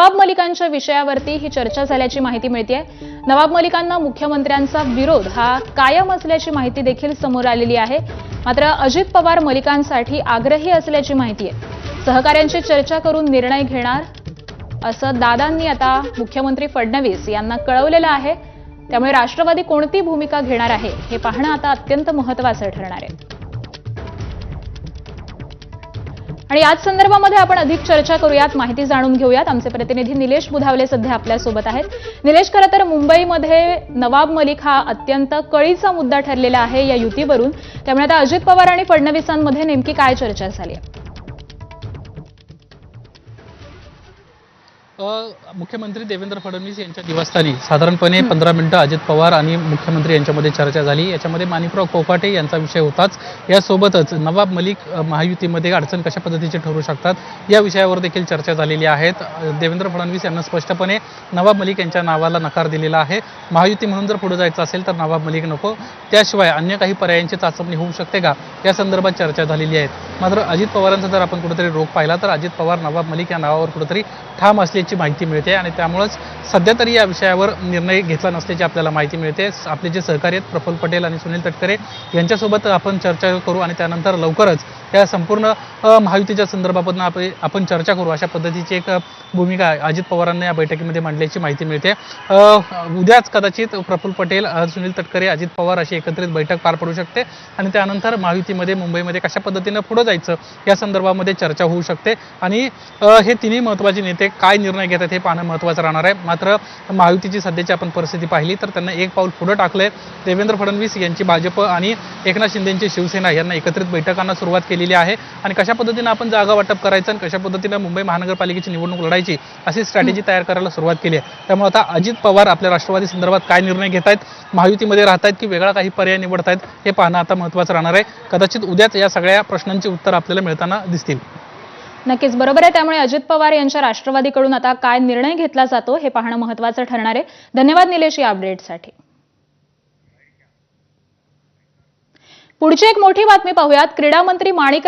नवाब मलिकांच्या विषयावरती ही चर्चा झाल्याची माहिती मिळते। नवाब मलिकांना मुख्यमंत्र्यांचा विरोध हा कायम असल्याची माहिती देखील समोर आलेली आहे। मात्र अजित पवार मलिकांसाठी आग्रही असल्याची माहिती आहे। सहकार्यांची चर्चा करून निर्णय घेणार असं दादांनी आता मुख्यमंत्री फडणवीस यांना कळवलेलं आहे। त्यामुळे राष्ट्रवादी कोणती भूमिका घेणार आहे हे पाहणं आता अत्यंत महत्त्वाचं ठरणार आहे। आणि याच संदर्भामध्ये आपण अधिक चर्चा करूयात, माहिती जाणून घेऊयात। आमचे प्रतिनिधी निलेश बुधावले सध्या आपल्या सोबत आहेत। निलेश, खरं तर मुंबईमध्ये नवाब मलिक हा अत्यंत कळीचा मुद्दा ठरलेला आहे या युतीवरून। त्यामुळे आता अजित पवार आणि फडणवीसांमध्ये नेमकी काय चर्चा झाली आहे? मुख्यमंत्री देवेंद्र फडणवीस यांच्या निवासस्थानी साधारणपणे 15 मिनिटं अजित पवार आणि मुख्यमंत्री यांच्यामध्ये चर्चा झाली। याच्यामध्ये माणिकराव कोकाटे यांचा विषय होताच। यासोबतच नवाब मलिक महायुतीमध्ये अडचण कशा पद्धतीचे ठरू शकतात या विषयावर देखील चर्चा झालेली आहे। देवेंद्र फडणवीस यांना स्पष्टपणे नवाब मलिक यांच्या नावाला नकार दिलेला आहे। महायुती म्हणून जर पुढे जायचं असेल तर नवाब मलिक नको, त्याशिवाय अन्य काही पर्यायांची चाचपणी होऊ शकते का या संदर्भात चर्चा झालेली आहे। मात्र अजित पवारांचा जर आपण कुठेतरी रोख पाहिला तर अजित पवार नवाब मलिक या नावावर कुठेतरी ठाम असल्याची माहिती मिळते आणि त्यामुळेच सध्या तरी या विषयावर निर्णय घेतला नसल्याची आपल्याला माहिती मिळते। आपले जे सहकारी आहेत प्रफुल्ल पटेल आणि सुनील तटकरे यांच्यासोबत आपण चर्चा करू आणि त्यानंतर लवकरच या संपूर्ण महायुतीच्या संदर्भात आपण चर्चा करू अशा पद्धतीची एक भूमिका अजित पवारांनी या बैठकीमध्ये मांडल्याची माहिती मिळते। उद्याच कदाचित प्रफुल्ल पटेल, सुनील तटकरे, अजित पवार अशी एकत्रित बैठक पार पडू शकते आणि त्यानंतर महायुतीमध्ये मुंबईमध्ये कशा पद्धतीने पुढे जायचं या संदर्भामध्ये चर्चा होऊ शकते आणि हे तिन्ही महत्त्वाचे नेते काय निर्णय घेतात हे पाहणं महत्त्वाचं राहणार आहे। मात्र महायुतीची सध्याची आपण परिस्थिती पाहिली तर त्यांना एक पाऊल पुढे टाकलंय। देवेंद्र फडणवीस यांची भाजप आणि एकनाथ शिंदेची शिवसेना यांना एकत्रित बैठकांना सुरुवात केलेली आहे आणि कशा पद्धतीने आपण जागा वाटप करायचं आणि कशा पद्धतीने मुंबई महानगरपालिकेची निवडणूक लढायची अशी स्ट्रॅटेजी तयार करायला सुरुवात केली आहे। त्यामुळे आता अजित पवार आपल्या राष्ट्रवादी संदर्भात काय निर्णय घेत आहेत, महायुतीमध्ये राहत आहेत की वेगळा काही पर्याय निवडत आहेत हे पाहणं आता महत्त्वाचं राहणार आहे। कदाचित उद्याच या सगळ्या प्रश्नांची उत्तर आपल्याला मिळताना दिसतील। नक्कीच बरोबर आहे। त्यामुळे अजित पवार यांच्या राष्ट्रवादीकडून आता काय निर्णय घेतला जातो हे पाहणं महत्त्वाचं ठरणार आहे। धन्यवाद निलेश या अपडेटसाठी। पुढची एक मोठी बातमी पाहूयात। क्रीडा मंत्री माणिकराव